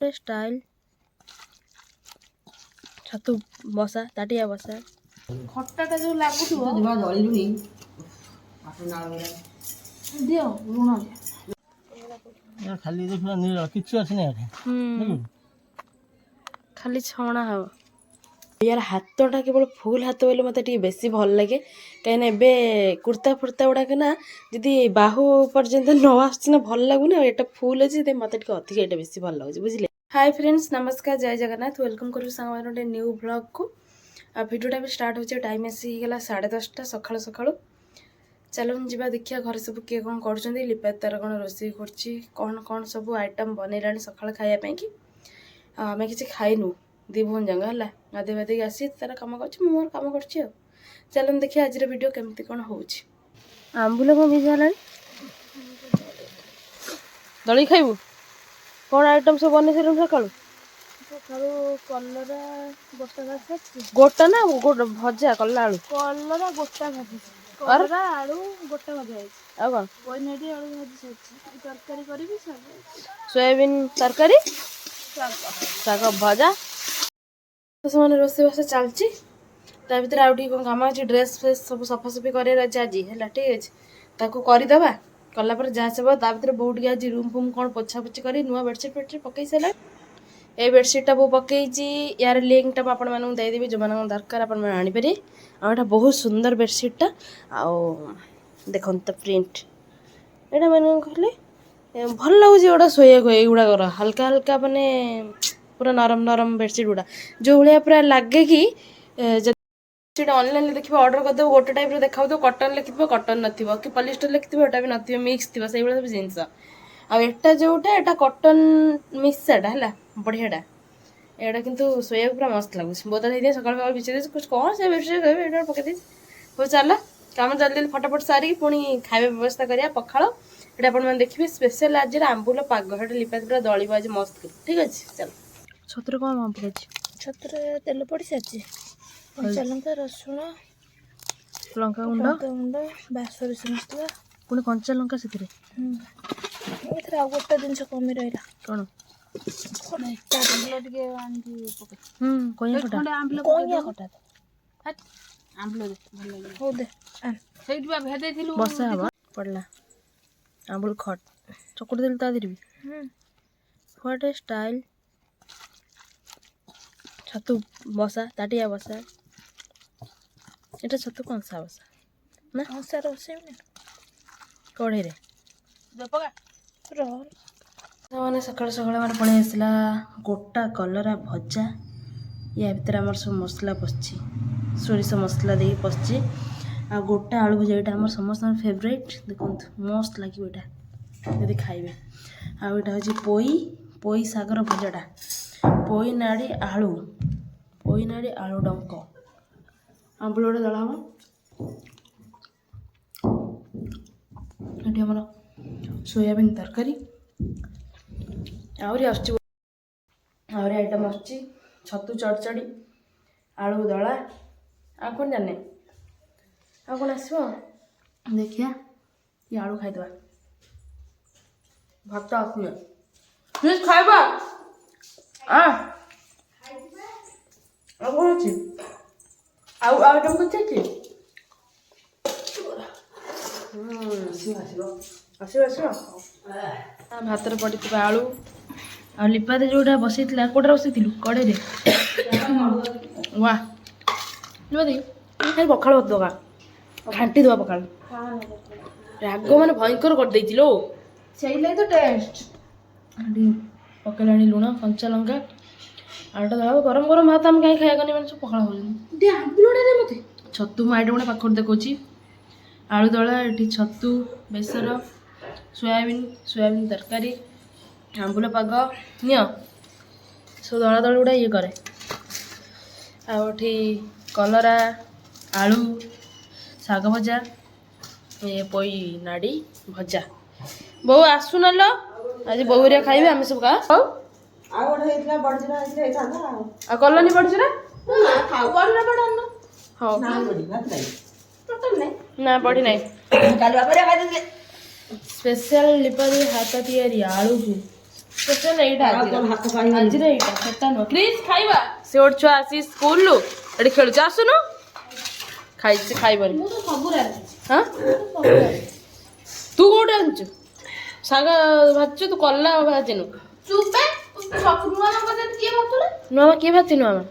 Style छतु बसा ताटिया बसा खट्टाटा जो लागुथिबो जिबा जळिलुनी आटे नाळ दियो लुण या खाली देखला नीळ किछु आसी नै खाली छणा हो यार हाथटा केवल फुल हाथ बोले मत बेसी भल लगे कहीं ए कुर्ता फुर्ता गुड़ाक ना जी बाहु पर्यंत न आसना भल लगुन एटा फुल अच्छे मत अधिक ये बेसी भल लगे बुझे। हाय फ्रेंड्स नमस्कार जय जगन्नाथ वेलकम करूँ सांग गोटे न्यू ब्लॉग को आ वीडियोटा भी स्टार्ट हो टाइम आसीगला 10:30 सकाळु सकाळु चलो जीवा देखिया घर सब किए कौन कर लिपा तार कौन रोषे कौन सब आइटम बनैला सकाळ खायापी कि आम कि खाइनु दी भौन जंग है गाधे गाधे आसी तार कम कर मोर कम कर चलो देखिए आज वीडियो केमती कौन हो आंबुल कौन भिजा दली खाइबू कौन आइटम सब बन सारे सकाळु कलरा गोटा गोटा ना गोटा भजा कला आलू कलरा गोटा भाजी कलरा आलू गोटा भजा है आ कौन पनीर आलू भाजी सच्ची तरकारी करी सोयाबीन तरकारी शाग भजा तो से रोषेबास चलती भर आउ कौन कम अच्छे ड्रेस फ्रेस सब सफासफी कर आज है ठीक अच्छे ताकू करदे कलापर जहाँ सब भर बहुत आज रूम फूम कौन पोछा पोछी कर नुआ बेडसीट फेडसीट पकई सारा ये बेडसीटा बो पकई यार लिंकटा आपको देदेवी जो मान दरकार आपरे आटा बहुत सुंदर बेडसीटा आउ देखो तो प्रिंट यहाँ मैंने कहले भल लगुच गोटा शोक युड़ाक हल्का हल्का माने पूरा नरम नरम बेडसीट गुड़ा जो भाया पूरा लगे कि ऑनलाइन देखिए ऑर्डर करदे गोटे टाइप देखा कटन लिखि कटन न कि पॉलिस्टर लिखि भी मिक्स थी से सब जिनस आटा जोटा यहाँ कटन मिक्साटा है बढ़ियाटा यहाँ कितु शोक पूरा मस्त लगुच बोतल है सकाल बिछे कुछ कौन से बेडसीट कहे पकई हो चल कम जल्दी फटाफट सारिक पुणी खाଇବା व्यवस्था करा पखाड़ ये आप देखिए स्पेशल आज आंबुल पाग है लिपा पूरा दलिब आज मस्त ठीक अच्छे चल छतुरे कौन आम पकड़ छतुरे तेल पड़ सारी कंचा लंका रसुण लंका गुंड गुंड सोरिष मसला पुणी कंचा लंका से आ गोटे जिन कमी रहा कौन बसा हवा पड़ला आंबुल खट चकुट दिल ता भी व्हाट स्टाइल छतु बसा ताटिया बसा ये छतु कंसा बसा ना कंसा रोसे कढ़े मैंने सकाल सकाल पड़े आसला गोटा कलरा भजा या भितर आम सब मसला पशि सोरिष मसला दे पशि आ गोटा आलू भजा यहाँ आम समस्त फेवरेट देखो मस्त लगे यहाँ यदि खाइबे आटा हूँ पोई पोई सागर भजाटा पोई नाड़ी आलू डंक आंबुल गोटे दला हम ये आम सोयाबीन तरकारी आहरी आहरी आइटम आसची छतु चढ़चड़ी आलू दला आ कौन जाने आ कौन आसो देखिया ये आलू खाईदे भात आसने प्लीज खाइबा कौन अच्छे आइटम कुछ अच्छे भात पड़ी आलू आ लिपाते जोटा बसई कोटा बसई कड़े वाह खाली पखाड़ मत दगा घाटी दवा पखाड़ राग मैंने भयंकर कर दे लो से तो टेस्ट पकड़ा लुण कंचा लंका आटा दला गरम गरम भात आम कहीं खाया मैंने सब पखाड़ हो मत छतु मुझे आइटम गोटे पाखर देखी आलू दला ये छतु बेसर सोयाबीन तरकारी आंबुल पाग नि सब दला दल गुड़ा ये करे आठी कलरा आलू शाग भजा ये पोई नाड़ी भजा बो आसुन लो आज बो हरिया खाइबे आम सब का कलनी पड़छरा ना पड़ी नहीं स्पेशल लिपा हाथ तैयारी आलू को ସ୍ପେଶାଲ ଏଇଟା ଆଜିର ଏଇଟା ସେଟା ନୁହଁ। କ୍ରିସ୍ ଖାଇବା ସେ ଗୋଟେ ଛୁଆ ଆସି ସ୍କୁଲରୁ ଏଠି ଖେଳୁଛି ଆସୁନୁ ଖାଇଛି ସେ ଖାଇବନି। ମୁଁ ତ ସବୁ ରାନ୍ଧିଛି। ହଁ ତୁ କୋଉଠି ଆଣିଛୁ ଶାଗ ଭାଜୁଛୁ ତୁ କଲା ଭାଜିନୁ। ଚୁପେ ସବୁ ନୂଆ ନମ୍ବର କିଏ ଭାବୁଥିଲା? ନୂଆ ମା କିଏ ଭାଜି ନୂଆ ମା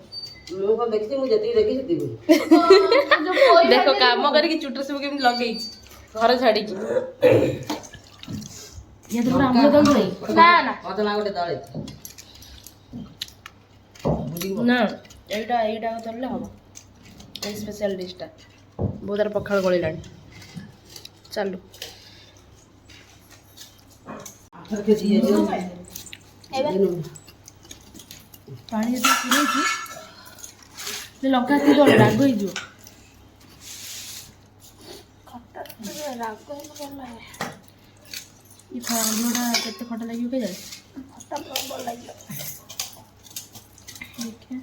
ମୁଁ କଣ ଦେଖିଛି, ମୁଁ ଯେତିକି ଦେଖିଛି ସେତିକି। ଦେଖ କାମ କରିକି ଚୁଟିରେ ସବୁ କେମିତି ଲଗେଇଛି ଘର ଛାଡିକି। ଆମ୍ବୁଲ ଦବୁ ଭାଇ ନା ନା ମତେ ନା ଗୋଟେ ଦଳେ ନା ଏଇଟା ଏଇଟା ଧରିଲେ ହବ। ଏଇ ସ୍ପେଶାଲ ଡିଶ୍ଟା ବହୁତ ତାର ପଖାଳ ଗଳିଲାଣି। ଚାଲୁ ପାଣି ଯଦି ପୁରେଇଛୁ ଲଙ୍କା କି ଦଳ ରାଗ ହେଇଯିବ। ରାଗ ହେଲେ ଭଲ ଲାଗେ। ଏ ଆମ୍ବୁଲଟା କେତେ ଖଟା ଲାଗିବ କେଜାଣି। ଖଟା ପ୍ରବଳ ଲାଗିବ। ଦେଖିଆ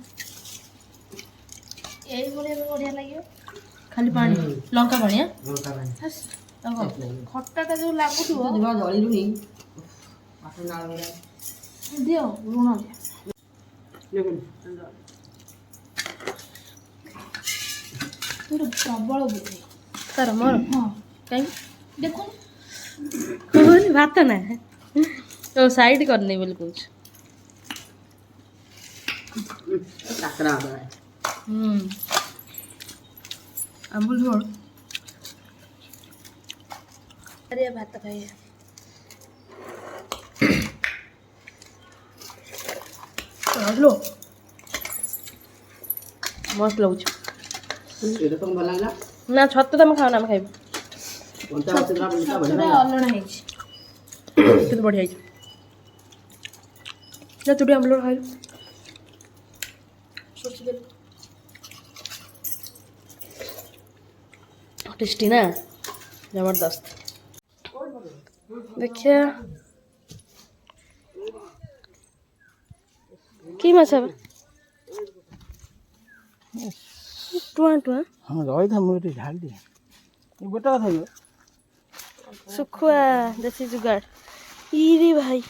ଏଇଭଳିଆ ବି ବଢିଆ ଲାଗିବ। ଖାଲି ପାଣି ଲଙ୍କା ପାଣି ଖଟାଟା ଯୋଉ ଲାଗୁଥିବ ଜଳିଲୁଣି ଦିଅ ଲୁଣ ଦିଅ। ପ୍ରବଳ ବୁଝେ ତାର ମୋର ହଁ କାହିଁକି ଦେଖୁନ କହୁନି ଭାତ ନା ତ ସାଇଡ୍ କରିନେଇ ବୋଲି କହୁଛୁ। ଆମ୍ବୁଲ ଝୋଳ ଆରେ ଭାତ ଖାଇବା। ହ୍ୟାଲୋ ମସ୍ତ ଲାଗୁଛି। ନା ଛତୁ ତମେ ଖାଅ ନା ଆମେ ଖାଇବୁ। ଛତୁଟା ଅଲଣା ହେଇଛି। କିନ୍ତୁ ବଢ଼ିଆ ହେଇଛି। ନା ତୁ ଟିକେ ଆମ୍ବୁଲ ଖାଇଲୁ। टेस्टी ना जबरदस्त। देखिए कि माछ टुआ टुआ हाँ रही था मुझे झाड़ दिया गोटा था सुखुआ देसी जुगाड़ इरे भाई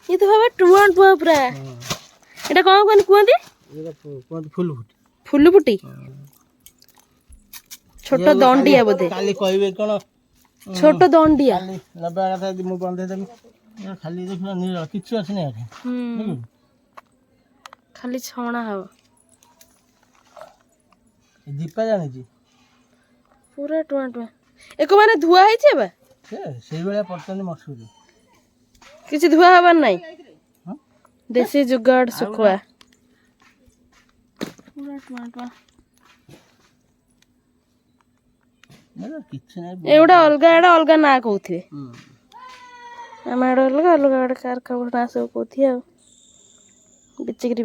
ये तो बाबा टुआ टुआ पूरा एटा कौन कौन कहते फुल फुल फुटी छोट दंडिया बोधे काली कहबे कोन छोट दंडिया काली लबा कथा मु बंधे देबी खाली देखना नील किछ अछि नै एठी खाली छणा हो दीपा जानि जी पूरा टुआ टुआ एको माने धुआ है छे बा से सेई बेला पड़तनी मसूरी किछि धुआ हबार नाही देसी जुगाड़ सुखुआ पूरा टुआ टुआ ना किछ नै एउडा अलगा ना कहउथे हम एडा अलगा अलगा एडा कार का ना सब कहउथे आ बिचिकरी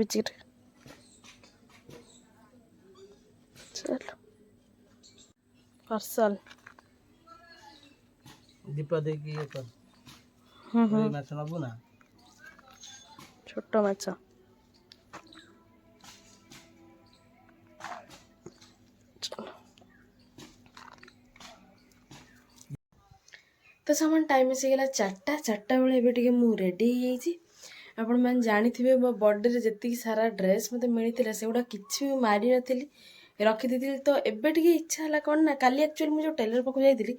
चलो पार्सल दीपा दे की कर माछ नबु ना छोट माछ तो सामान टाइम आसीगला 4टा बेले एबे टिके मु रेडी हो आपण मैंने जानी मो बॉडी रे जति सारा ड्रेस मत मिलता से गुड़ा किसी भी मारी नी रखीदी तो एबे टिके इच्छा है कौन ना काली एक्चुअली मुझे टेलर पाक जाइली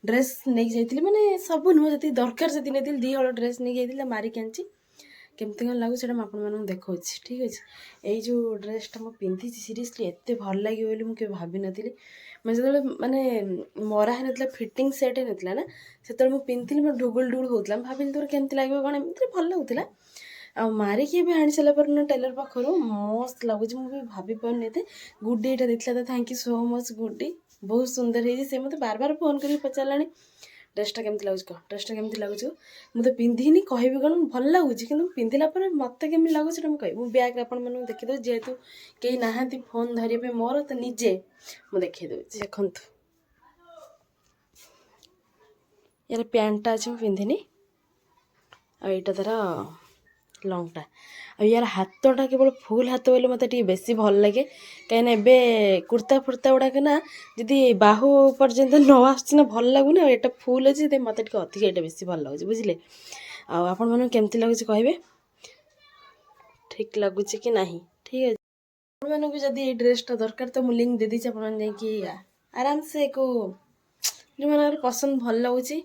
ड्रेस नहीं जाइली माने सब नुह जी दरकार से नहीं 2 हल ड्रेस नहीं जाइली मारिक आनी केमती कौन लगुच मैं देखा ठीक अच्छे यही जो ड्रेसटा मुझे पिंधि सीरीयसली एत भल लगे बोली मुझे भाभी नी मैं जो माने मरा है ना फिटिंग सेट है ना ना से मुझे पिंधि मैं ढुगुल होता भाभी तोर केमती लगे कौन एमती भल लगुला आ मारिकी भी आनी सारा पर टेलर पाखर मस्त लगुच मुझे भाभी पारे गुड्डी यहाँ देता तो थैंक यू सो मच गुड्डी बहुत सुंदर है से मत बार बार फोन कर पचारा ड्रेसटा केमती लगुच कह ड्रेसटा केमती लगुच मुझे पिंधिनी कह कौन भल लगुच कि पिंधिला मत केमी लगुच मुझे मुझे बैग आप देखीद जेहेतु कहीं नहांती फोन धरने मोर तो निजे मुझे देखी देखु यार पैंटा अच्छे मुझे पिंधिनी आईटा तार लंगटा आ यार हाथटा केवल फुल हाथ बोले मत बेसी भल लगे कहीं एबे कुर्ता फुर्ता गुड़ाक ना जदि बाहु पर्यंत न आसना भल लगुना यहाँ फुल अच्छे मत अधिक यहाँ बेसी भल लगे बुझे ଆଉ ଆପଣମାନଙ୍କୁ କେମିତି ଲାଗୁଛି କହିବେ, ଠିକ୍ ଲାଗୁଛି କି ନାହିଁ। ଠିକ୍ ଅଛି, ଆପଣମାନଙ୍କୁ ଯଦି ଏଇ ଡ୍ରେସ୍ଟା ଦରକାର ତ ମୁଁ ଲିଙ୍କ୍ ଦେଇଦେଇଛି, ଆପଣମାନେ ଯାଇକି ଆରାମସେ ଯେଉଁମାନଙ୍କର ପସନ୍ଦ ଭଲ ଲାଗୁଛି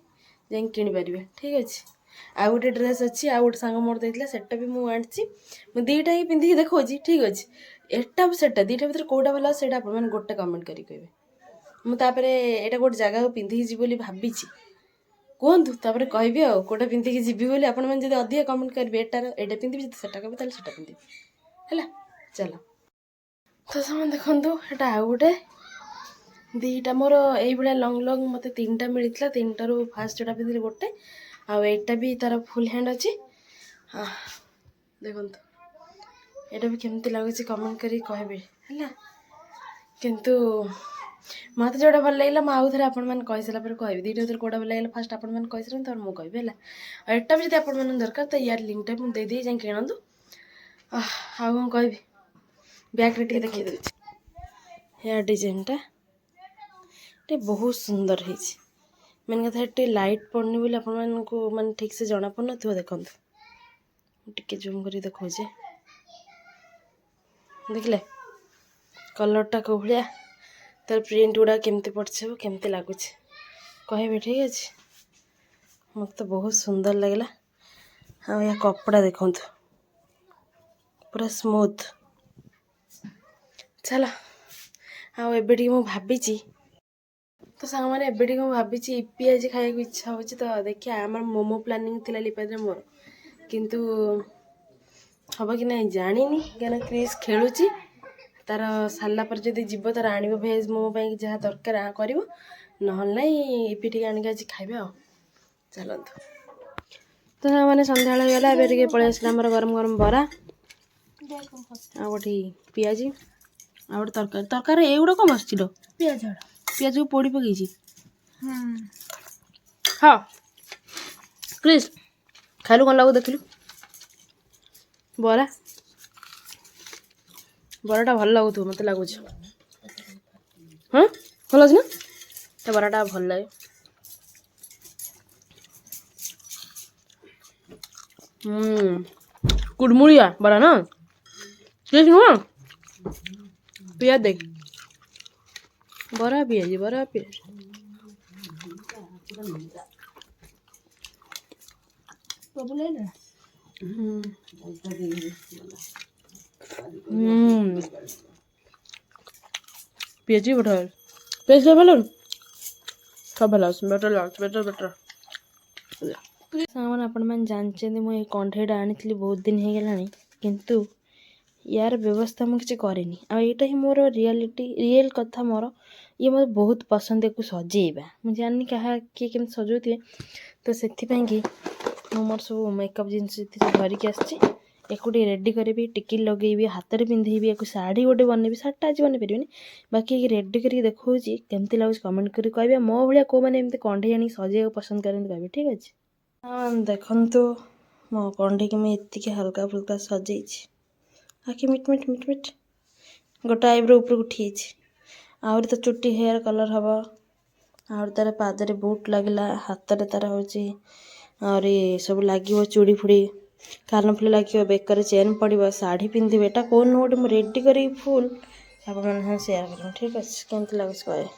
ଯାଇକି କିଣିପାରିବେ। ଠିକ୍ ଅଛି। ଆଉ ଗୋଟେ ଡ୍ରେସ୍ ଅଛି, ଆଉ ଗୋଟେ ସାଙ୍ଗ ମୋର ଦେଇଥିଲା, ସେଟା ବି ମୁଁ ଆଣିଛି। ମୁଁ ଦୁଇଟା ହିଁ ପିନ୍ଧିକି ଦେଖାଉଛି। ଠିକ୍ ଅଛି, ଏଟା ସେଟା ଦୁଇଟା ଭିତରେ କେଉଁଟା ଭଲ ଅଛି ସେଇଟା ଆପଣମାନେ ଗୋଟେ କମେଣ୍ଟ କରି କହିବେ। ମୁଁ ତାପରେ ଏଇଟା ଗୋଟେ ଜାଗାକୁ ପିନ୍ଧିକି ଯିବି ବୋଲି ଭାବିଛି, କୁହନ୍ତୁ ତାପରେ କହିବି ଆଉ କେଉଁଟା ପିନ୍ଧିକି ଯିବି ବୋଲି। ଆପଣମାନେ ଯଦି ଅଧିକ କମେଣ୍ଟ କରିବେ ଏଇଟା ପିନ୍ଧିବି, ଯଦି ସେଟା କହିବେ ତାହେଲେ ସେଟା ପିନ୍ଧିବି ହେଲା। ଚାଲ ତ ସେମାନେ ଦେଖନ୍ତୁ, ଏଇଟା ଆଉ ଗୋଟେ ଦୁଇଟା ମୋର ଏଇଭଳିଆ ଲଙ୍ଗ୍ ମୋତେ 3ଟା ମିଳିଥିଲା। 3ଟାରୁ ଫାର୍ଷ୍ଟ ଯେଉଁଟା ପିନ୍ଧିଲି ଗୋଟେ, ଆଉ ଏଇଟା ବି ତା'ର ଫୁଲ୍ ହ୍ୟାଣ୍ଡ ଅଛି। ଦେଖନ୍ତୁ ଏଇଟା ବି କେମିତି ଲାଗୁଛି କମେଣ୍ଟ କରିକି କହିବେ ହେଲା। କିନ୍ତୁ ମୋତେ ଯେଉଁଟା ଭଲ ଲାଗିଲା ମୁଁ ଆଉ ଥରେ ଆପଣମାନେ କହିସାରିଲା ପରେ କହିବି। ଦୁଇଟା ଭିତରେ କେଉଁଟା ଭଲ ଲାଗିଲା ଫାର୍ଷ୍ଟ ଆପଣମାନେ କହିସାରନ୍ତି, ତାପରେ ମୁଁ କହିବି ହେଲା। ଆଉ ଏଟା ବି ଯଦି ଆପଣମାନଙ୍କୁ ଦରକାର ତ ୟାର ଲିଙ୍କ୍ଟା ମୁଁ ଦେଇଦେଇ ଯାଇ କିଣନ୍ତୁ। ଆଉ କ'ଣ କହିବି, ବ୍ୟାଗ୍ରେ ଟିକେ ଦେଖେଇ ଦେଉଛି। ହେୟାର ଡିଜାଇନଟା ଟିକେ ବହୁତ ସୁନ୍ଦର ହେଇଛି। ମେନ୍ କଥା ଟିକେ ଲାଇଟ୍ ପଡ଼ୁନି ବୋଲି ଆପଣମାନଙ୍କୁ ମାନେ ଠିକ୍ ସେ ଜଣାପଡ଼ୁନଥିବ। ଦେଖନ୍ତୁ ମୁଁ ଟିକେ ଜୁମ୍ କରି ଦେଖାଉଛି, ଦେଖିଲେ କଲର୍ଟା କେଉଁ ଭଳିଆ, ତାର ପ୍ରିଣ୍ଟ ଗୁଡ଼ା କେମିତି ପଡ଼ିଛି, ସବୁ କେମିତି ଲାଗୁଛି କହିବେ। ଠିକ୍ ଅଛି, ମୋତେ ତ ବହୁତ ସୁନ୍ଦର ଲାଗିଲା। ଆଉ ଏହା କପଡ଼ା ଦେଖନ୍ତୁ ପୁରା ସ୍ମୁଥ୍। ଚାଲ ଆଉ ଏବେ ଟିକେ ମୁଁ ଭାବିଛି ତ ସାଙ୍ଗମାନେ, ଏବେ ଟିକେ ମୁଁ ଭାବିଛି ଇପି ଆଜି ଖାଇବାକୁ ଇଚ୍ଛା ହେଉଛି। ତ ଦେଖିଆ, ଆମର ମୋମୋ ପ୍ଲାନିଂ ଥିଲା ଲିପାଦିରେ ମୋର, କିନ୍ତୁ ହେବ କି ନାହିଁ ଜାଣିନି। କାହିଁକିନା କ୍ରିସ୍ ଖେଳୁଛି, ତାର ସାରିଲା ପରେ ଯଦି ଯିବ ତାର ଆଣିବ ଭେଜ୍ ମୋମୋ ପାଇଁ ଯାହା ଦରକାର କରିବ, ନହେଲେ ନାହିଁ ଇପି ଟିକେ ଆଣିକି ଆଜି ଖାଇବା ଆଉ। ଚାଲନ୍ତୁ ତ ସାଙ୍ଗମାନେ, ସନ୍ଧ୍ୟାବେଳ ହେଇଗଲା। ଏବେ ଟିକେ ପଳେଇ ଆସିଲା ଆମର ଗରମ ଗରମ ବରା, ଆଉ ଗୋଟେ ପିଆଜି, ଆଉ ଗୋଟେ ତରକାରୀ ଏଇଗୁଡ଼ା କ'ଣ ବସିଛି ଲୋ, ପିଆଜକୁ ପୋଡ଼ି ପକେଇଛି। ହଁ କ୍ରିସ୍ ଖାଇଲୁ କ'ଣ ଲାଗୁ ଦେଖିଲୁ। ବରାଟା ଭଲ ଲାଗୁଥିବ ମୋତେ ଲାଗୁଛି। ହଁ ଭଲ ଅଛି ନା, ତା ବରାଟା ଭଲ ଲାଗେ। କୁଡ଼ମୁଳିଆ ବରା ନା, କ୍ରିସ୍ ନୁହଁ ପିଆଜ ଦେଖ, ବରା ପିଆଜି। ପିଆଜି ବଢ଼ିଆ, ପିଆଜି ଭଲ ସବୁ ଭଲ ଅଛି, ବେଟର ସାଙ୍ଗମାନେ। ଆପଣମାନେ ଜାଣିଛନ୍ତି ମୁଁ ଏଇ କଣ୍ଢେଇଟା ଆଣିଥିଲି ବହୁତ ଦିନ ହେଇଗଲାଣି, କିନ୍ତୁ ୟାର ବ୍ୟବସ୍ଥା ମୁଁ କିଛି କରିନି। ଆଉ ଏଇଟା ହିଁ ମୋର ରିଏଲ୍ କଥା ମୋର। ଇଏ ମୋତେ ବହୁତ ପସନ୍ଦ, ୟାକୁ ସଜେଇବା। ମୁଁ ଜାଣିନି କିଏ କେମିତି ସଜଉଥିବେ, ତ ସେଥିପାଇଁକି ମୁଁ ମୋର ସବୁ ମେକଅପ୍ ଜିନିଷ ଏଥିରେ ଧରିକି ଆସିଛି। ୟାକୁ ଟିକେ ରେଡ଼ି କରିବି, ଟିକିଲି ଲଗେଇବି, ହାତରେ ପିନ୍ଧେଇବି, ୟାକୁ ଶାଢ଼ୀ ଗୋଟେ ବନେଇବି। ଶାଢ଼ୀଟା ଆଜି ବନେଇ ପାରିବିନି, ବାକି ରେଡ଼ି କରିକି ଦେଖାଉଛି କେମିତି ଲାଗୁଛି କମେଣ୍ଟ କରି କହିବେ। ମୋ ଭଳିଆ କେଉଁମାନେ ଏମିତି କଣ୍ଢେଇ ଆଣିକି ସଜେଇବାକୁ ପସନ୍ଦ କରନ୍ତି କହିବେ। ଠିକ୍ ଅଛି, ଦେଖନ୍ତୁ ମୋ କଣ୍ଢେଇକି ମୁଁ ଏତିକି ହାଲକା ଫୁଲକା ସଜେଇଛି। ଆଖି ମିଟ୍ ଗୋଟେ ଆଇବ୍ରୋ ଉପରକୁ ଉଠିଯାଇଛି। ଆହୁରି ତ ଚୁଟି ହେୟାର କଲର୍ ହେବ, ଆହୁରି ତାର ପାଦରେ ବୁଟ୍ ଲାଗିଲା, ହାତରେ ତାର ହେଉଛି ଆହୁରି ସବୁ ଲାଗିବ, ଚୁଡ଼ି ଫୁଡ଼ି କାନଫୁଲ ଲାଗିବ, ବେକରେ ଚେନ୍ ପଡ଼ିବ, ଶାଢ଼ୀ ପିନ୍ଧିବେ। ଏଇଟା କେଉଁ ଗୋଟେ ମୁଁ ରେଡ଼ି କରିକି ଫୁଲ୍ ଆପଣମାନେ ସେୟାର କରିବି। ଠିକ୍ ଅଛି, କେମିତି ଲାଗୁଛି କହିବେ।